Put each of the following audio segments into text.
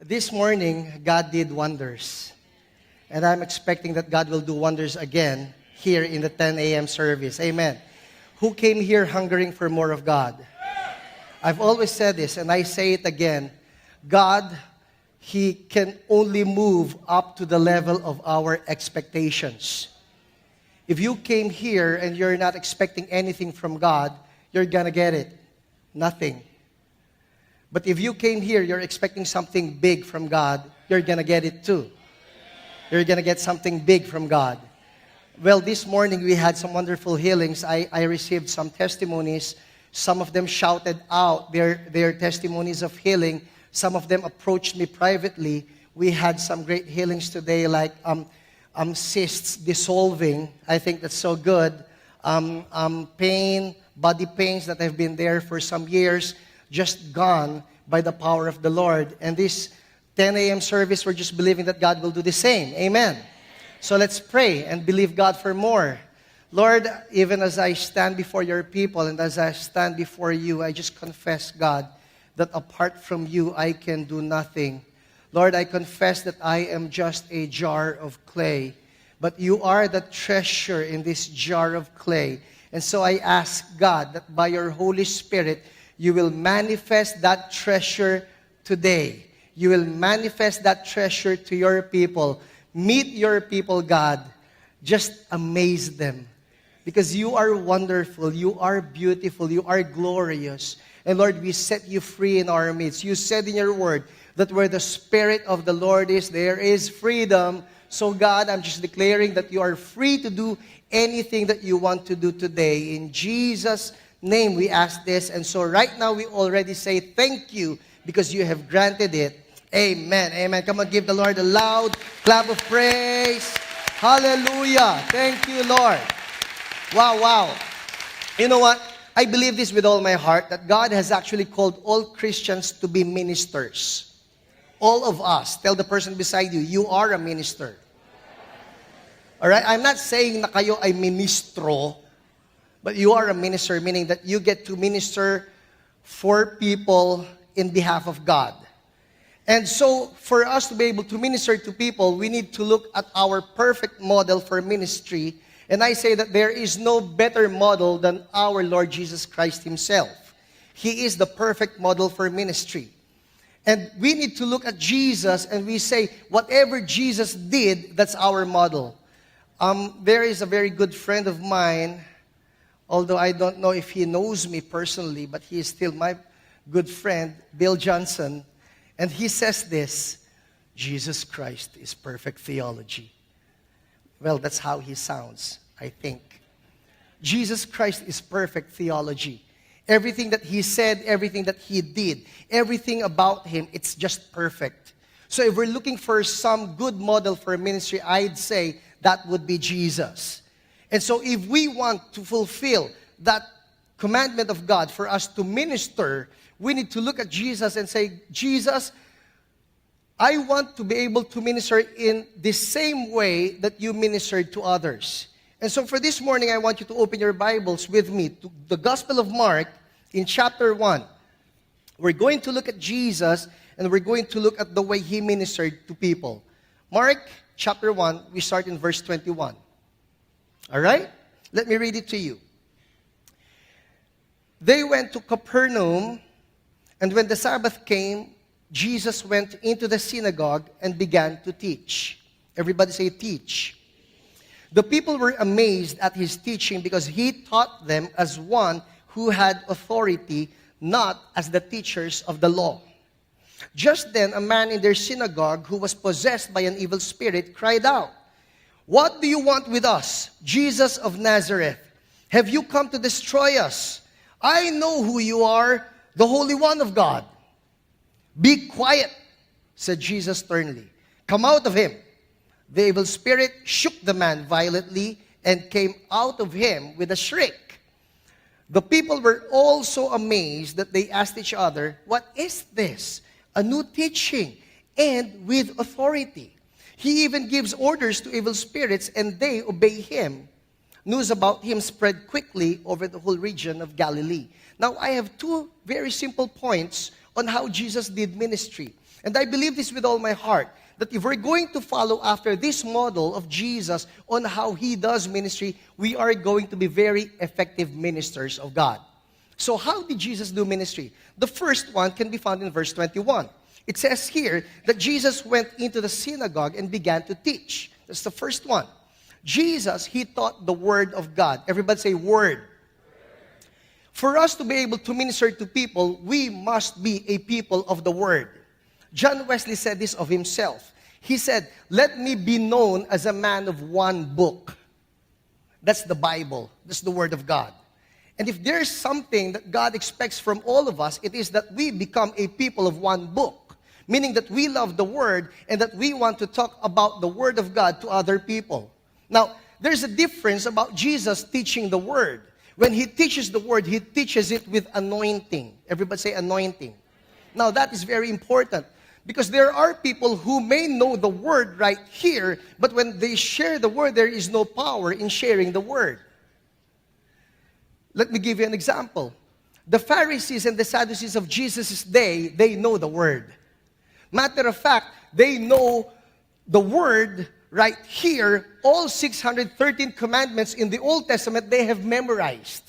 This morning, God did wonders. And I'm expecting that God will do wonders again here in the 10 a.m. service. Amen. Who came here hungering for more of God? I've always said this, and I say it again. God, He can only move up to the level of our expectations. If you came here and you're not expecting anything from God, you're gonna get it. Nothing. But if you came here, you're expecting something big from God, you're gonna get it too. You're gonna get something big from God. Well, this morning we had some wonderful healings. I received some testimonies. Some of them shouted out their testimonies of healing. Some of them approached me privately. We had some great healings today, like cysts dissolving. I think that's so good. Pain, body pains that have been there for some years, just gone by the power of the Lord. And this 10 a.m. service, we're just believing that God will do the same. Amen. So let's pray and believe God for more. Lord, even as I stand before your people and as I stand before you, I just confess, God, that apart from you, I can do nothing. Lord, I confess that I am just a jar of clay, but you are the treasure in this jar of clay. And so I ask, God, that by your Holy Spirit, you will manifest that treasure today. You will manifest that treasure to your people. Meet your people, God. Just amaze them. Because you are wonderful, you are beautiful, you are glorious. And Lord, we set you free in our midst. You said in your word that where the Spirit of the Lord is, there is freedom. So God, I'm just declaring that you are free to do anything that you want to do today. In Jesus' name we ask this. And so right now we already say thank you because you have granted it. Amen. Amen. Come on, give the Lord a loud clap of praise. Hallelujah. Thank you, Lord. Wow. You know what? I believe this with all my heart, that God has actually called all Christians to be ministers. All of us. Tell the person beside you, you are a minister. Alright? I'm not saying na kayo ay ministro, but you are a minister, meaning that you get to minister for people in behalf of God. And so, for us to be able to minister to people, we need to look at our perfect model for ministry. And I say that there is no better model than our Lord Jesus Christ Himself. He is the perfect model for ministry. And we need to look at Jesus and we say, whatever Jesus did, that's our model. There is a very good friend of mine, although I don't know if he knows me personally, but he is still my good friend, Bill Johnson. And he says this, Jesus Christ is perfect theology. Well, that's how he sounds, I think. Jesus Christ is perfect theology. Everything that he said, everything that he did, everything about him, it's just perfect. So if we're looking for some good model for ministry, I'd say that would be Jesus. And so if we want to fulfill that commandment of God for us to minister, we need to look at Jesus and say, Jesus, I want to be able to minister in the same way that you ministered to others. And so for this morning, I want you to open your Bibles with me to the Gospel of Mark in chapter 1. We're going to look at Jesus and we're going to look at the way He ministered to people. Mark chapter 1, we start in verse 21. All right? Let me read it to you. They went to Capernaum, and when the Sabbath came, Jesus went into the synagogue and began to teach. Everybody say teach. The people were amazed at His teaching because He taught them as one who had authority, not as the teachers of the law. Just then, a man in their synagogue who was possessed by an evil spirit cried out, "What do you want with us, Jesus of Nazareth? Have you come to destroy us? I know who you are, the Holy One of God." "Be quiet," said Jesus sternly. "Come out of him." The evil spirit shook the man violently and came out of him with a shriek. The people were all so amazed that they asked each other, "What is this? A new teaching and with authority. He even gives orders to evil spirits and they obey him." News about him spread quickly over the whole region of Galilee. Now, I have two very simple points on how Jesus did ministry. And I believe this with all my heart, that if we're going to follow after this model of Jesus on how He does ministry, we are going to be very effective ministers of God. So how did Jesus do ministry? The first one can be found in verse 21. It says here that Jesus went into the synagogue and began to teach. That's the first one. Jesus, He taught the Word of God. Everybody say Word. For us to be able to minister to people, we must be a people of the Word. John Wesley said this of himself. He said, "Let me be known as a man of one book." That's the Bible. That's the Word of God. And if there's something that God expects from all of us, it is that we become a people of one book. Meaning that we love the Word and that we want to talk about the Word of God to other people. Now, there's a difference about Jesus teaching the Word. When He teaches the Word, He teaches it with anointing. Everybody say anointing. Now, that is very important. Because there are people who may know the Word right here, but when they share the Word, there is no power in sharing the Word. Let me give you an example. The Pharisees and the Sadducees of Jesus' day, they know the Word. Matter of fact, they know the Word right here. All 613 commandments in the Old Testament, they have memorized.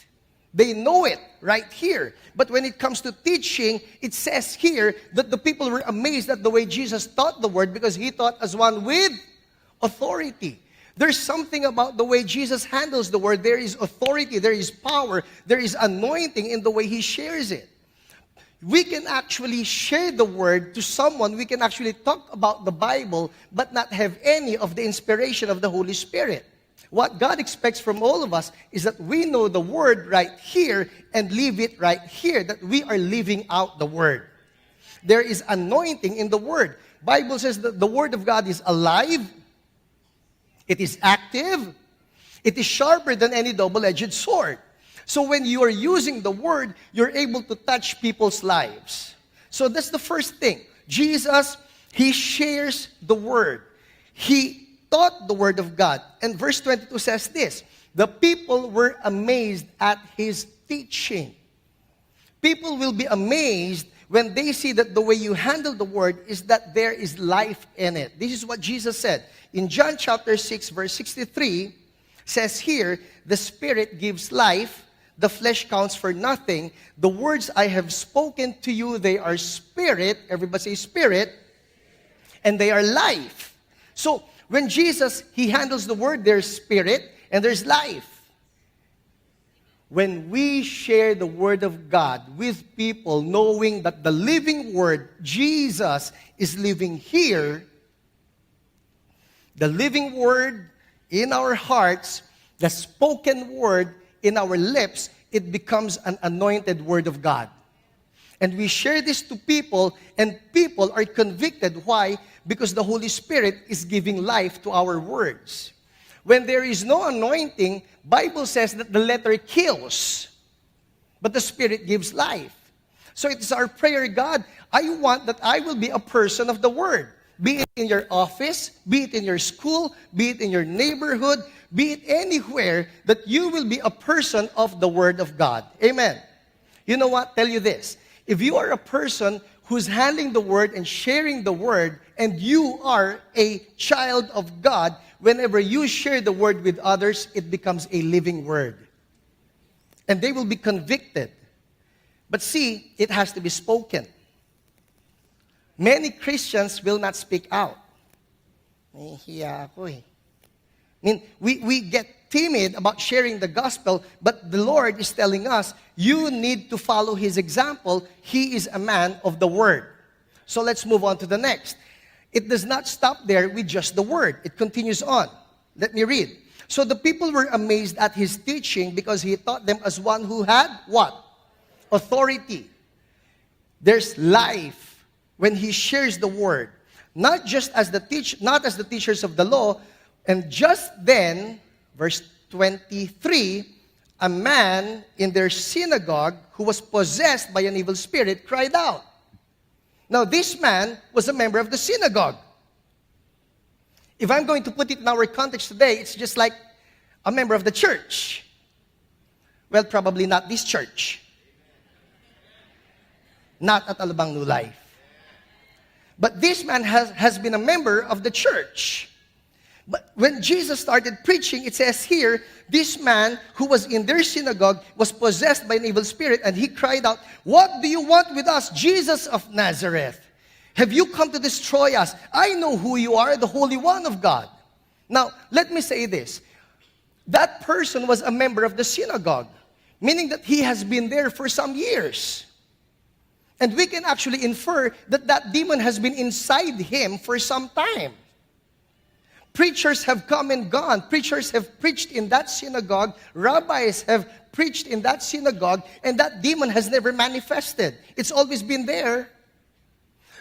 They know it right here. But when it comes to teaching, it says here that the people were amazed at the way Jesus taught the Word because He taught as one with authority. There's something about the way Jesus handles the Word. There is authority, there is power, there is anointing in the way He shares it. We can actually share the Word to someone. We can actually talk about the Bible, but not have any of the inspiration of the Holy Spirit. What God expects from all of us is that we know the Word right here and live it right here, that we are living out the Word. There is anointing in the Word. Bible says that the Word of God is alive, it is active, it is sharper than any double-edged sword. So when you are using the Word, you're able to touch people's lives. So that's the first thing. Jesus, He shares the Word. He taught the Word of God. And verse 22 says this, the people were amazed at His teaching. People will be amazed when they see that the way you handle the Word is that there is life in it. This is what Jesus said. In John chapter 6, verse 63, says here, the Spirit gives life, the flesh counts for nothing. The words I have spoken to you, they are spirit, everybody say spirit, and they are life. So, when Jesus, He handles the Word, there's spirit and there's life. When we share the Word of God with people, knowing that the living Word, Jesus, is living here, the living Word in our hearts, the spoken Word in our lips, it becomes an anointed Word of God. And we share this to people, and people are convicted. Why? Because the Holy Spirit is giving life to our words. When there is no anointing, Bible says that the letter kills, but the Spirit gives life. So it is our prayer, God, I want that I will be a person of the Word. Be it in your office, be it in your school, be it in your neighborhood, be it anywhere, that you will be a person of the Word of God. Amen. You know what? Tell you this. If you are a person who's handling the Word and sharing the Word, and you are a child of God, whenever you share the Word with others, it becomes a living Word. And they will be convicted. But see, it has to be spoken. Many Christians will not speak out. Nahihiya ako eh. I mean, we get timid about sharing the gospel, but the Lord is telling us, you need to follow His example. He is a man of the Word. So let's move on to the next. It does not stop there with just the Word. It continues on. Let me read. So the people were amazed at His teaching because He taught them as one who had what? Authority. There's life when He shares the Word. Not as the teachers of the law. And just then, verse 23, a man in their synagogue who was possessed by an evil spirit cried out. Now, this man was a member of the synagogue. If I'm going to put it in our context today, it's just like a member of the church. Well, probably not this church. Not at Alabang New Life. But this man has been a member of the church. But when Jesus started preaching, it says here, this man who was in their synagogue was possessed by an evil spirit, and he cried out, "What do you want with us, Jesus of Nazareth? Have you come to destroy us? I know who you are, the Holy One of God." Now, let me say this. That person was a member of the synagogue, meaning that he has been there for some years. And we can actually infer that that demon has been inside him for some time. Preachers have come and gone. Preachers have preached in that synagogue. Rabbis have preached in that synagogue. And that demon has never manifested. It's always been there.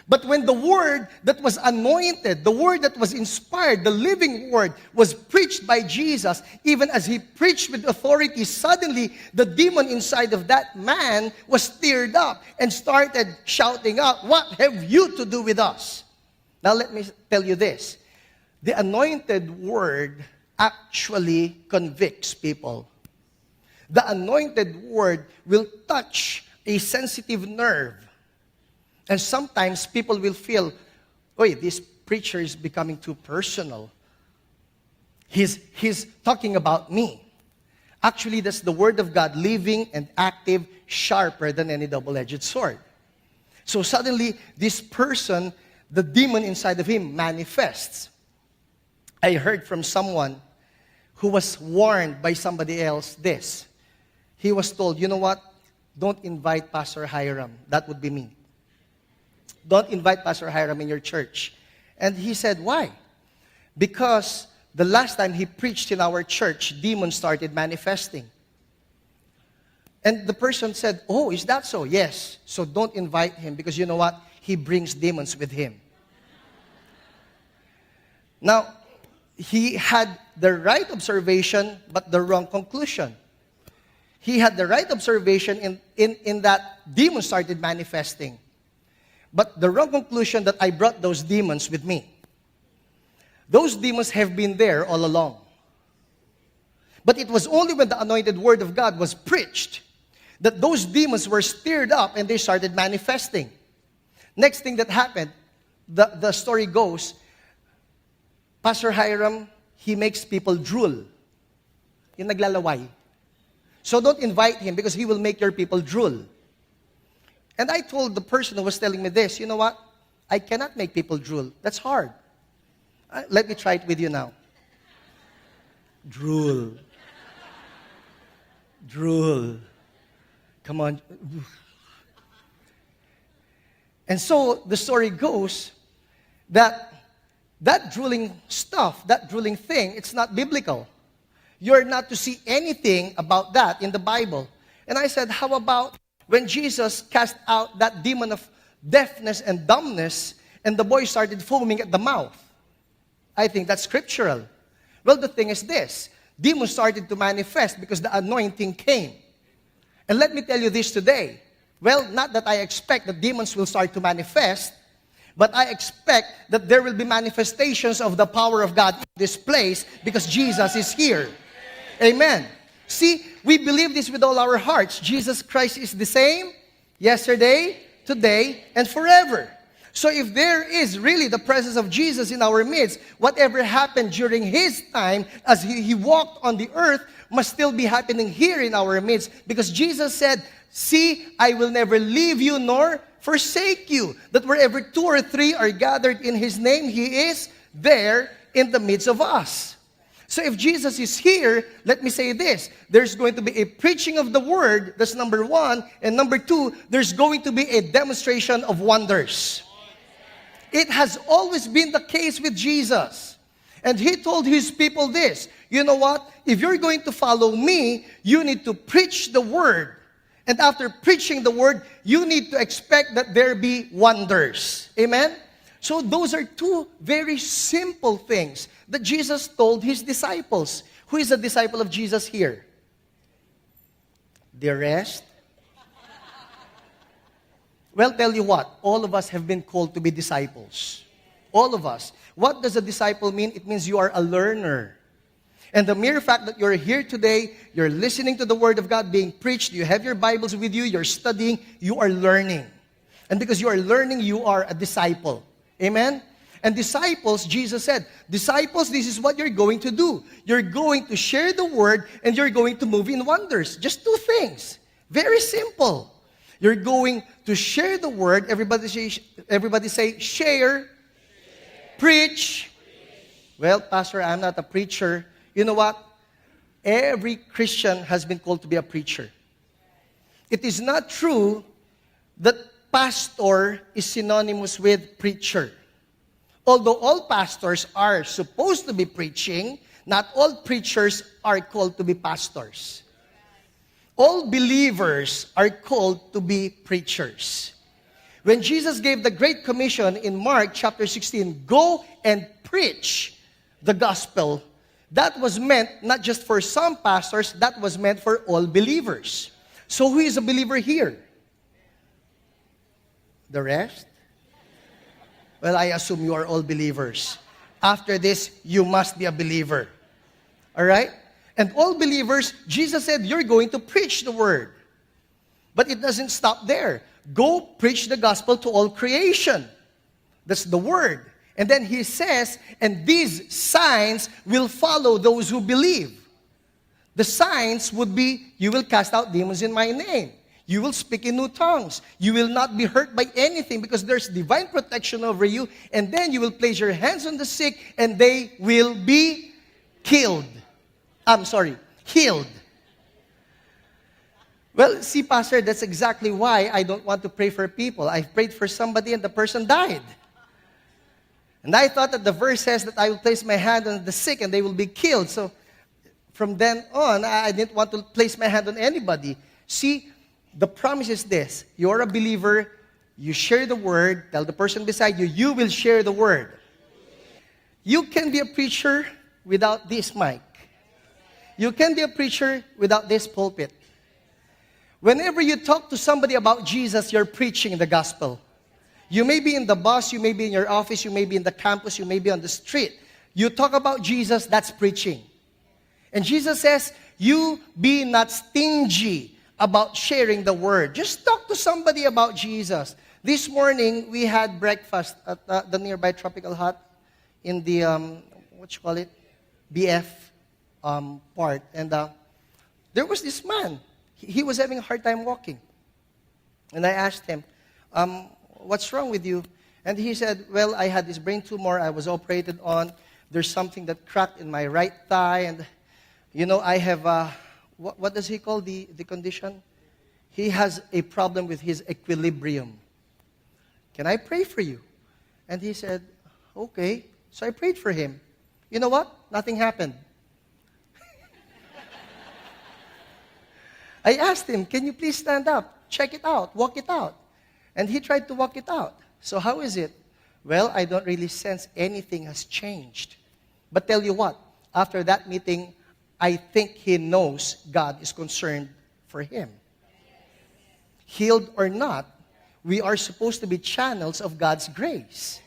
But when the word that was anointed, the word that was inspired, the living word was preached by Jesus, even as he preached with authority, suddenly the demon inside of that man was stirred up and started shouting out, "What have you to do with us?" Now let me tell you this. The anointed word actually convicts people. The anointed word will touch a sensitive nerve. And sometimes people will feel, "Oy, this preacher is becoming too personal. He's talking about me." Actually, that's the word of God, living and active, sharper than any double-edged sword. So suddenly, this person, the demon inside of him, manifests. I heard from someone who was warned by somebody else this. He was told, "You know what? Don't invite Pastor Hiram." That would be me. "Don't invite Pastor Hiram in your church." And he said, "Why?" "Because the last time he preached in our church, demons started manifesting." And the person said, "Oh, is that so?" "Yes. So don't invite him because you know what? He brings demons with him." Now, he had the right observation, but the wrong conclusion. He had the right observation in that demons started manifesting. But the wrong conclusion that I brought those demons with me. Those demons have been there all along. But it was only when the anointed word of God was preached that those demons were stirred up and they started manifesting. Next thing that happened, the story goes, Pastor Hiram, he makes people drool. Yung naglalaway. So don't invite him because he will make your people drool. And I told the person who was telling me this, "You know what? I cannot make people drool. That's hard. Let me try it with you now." Drool. Drool. Come on. And so the story goes that drooling stuff, that drooling thing, it's not biblical. You're not to see anything about that in the Bible. And I said, how about when Jesus cast out that demon of deafness and dumbness, and the boy started foaming at the mouth? I think that's scriptural. Well, the thing is this. Demons started to manifest because the anointing came. And let me tell you this today. Well, not that I expect that demons will start to manifest, but I expect that there will be manifestations of the power of God in this place because Jesus is here. Amen. See, we believe this with all our hearts. Jesus Christ is the same yesterday, today, and forever. So if there is really the presence of Jesus in our midst, whatever happened during His time as He walked on the earth must still be happening here in our midst. Because Jesus said, "See, I will never leave you nor forsake you." That wherever 2 or 3 are gathered in His name, He is there in the midst of us. So if Jesus is here, let me say this. There's going to be a preaching of the word. That's number 1. And number 2, there's going to be a demonstration of wonders. It has always been the case with Jesus. And He told His people this. You know what? If you're going to follow me, you need to preach the word. And after preaching the word, you need to expect that there be wonders. Amen? So those are 2 very simple things that Jesus told His disciples. Who is a disciple of Jesus here? The rest? Well, tell you what, all of us have been called to be disciples. All of us. What does a disciple mean? It means you are a learner. And the mere fact that you're here today, you're listening to the Word of God being preached, you have your Bibles with you, you're studying, you are learning. And because you are learning, you are a disciple. Amen? And disciples, Jesus said, disciples, this is what you're going to do. You're going to share the word and you're going to move in wonders. Just two things. Very simple. You're going to share the word. Everybody say, share. Preach. Well, Pastor, I'm not a preacher. You know what? Every Christian has been called to be a preacher. It is not true that pastor is synonymous with preacher. Although all pastors are supposed to be preaching, not all preachers are called to be pastors. All believers are called to be preachers. When Jesus gave the Great Commission in Mark chapter 16, go and preach the gospel, that was meant not just for some pastors, that was meant for all believers. So who is a believer here? The rest? Well, I assume you are all believers. After this, you must be a believer. All right? And all believers, Jesus said, you're going to preach the word. But it doesn't stop there. Go preach the gospel to all creation. That's the word. And then he says, and these signs will follow those who believe. The signs would be, you will cast out demons in my name. You will speak in new tongues. You will not be hurt by anything because there's divine protection over you. And then you will place your hands on the sick and they will be healed. Well, see, Pastor, that's exactly why I don't want to pray for people. I've prayed for somebody and the person died. And I thought that the verse says that I will place my hand on the sick and they will be killed. So from then on, I didn't want to place my hand on anybody. See, the promise is this. You're a believer. You share the word. Tell the person beside you, you will share the word. You can be a preacher without this mic. You can be a preacher without this pulpit. Whenever you talk to somebody about Jesus, you're preaching the gospel. You may be in the bus, you may be in your office, you may be in the campus, you may be on the street. You talk about Jesus, that's preaching. And Jesus says, you be not stingy about sharing the word. Just talk to somebody about Jesus. This morning, we had breakfast at the nearby Tropical Hut in the, BF part. And there was this man. He was having a hard time walking. And I asked him, what's wrong with you? And he said, well, I had this brain tumor. I was operated on. There's something that cracked in my right thigh. And, I have, what does he call the condition? He has a problem with his equilibrium. Can I pray for you? And he said, okay. So I prayed for him. You know what? Nothing happened. I asked him, can you please stand up? Check it out. Walk it out. And he tried to walk it out. So how is it? Well, I don't really sense anything has changed. But tell you what, after that meeting, I think he knows God is concerned for him. Healed or not, we are supposed to be channels of God's grace.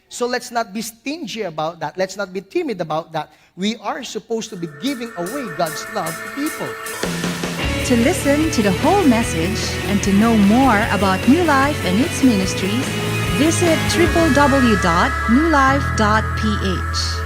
So let's not be stingy about that. Let's not be timid about that. We are supposed to be giving away God's love to people. To listen to the whole message and to know more about New Life and its ministries, visit www.newlife.ph.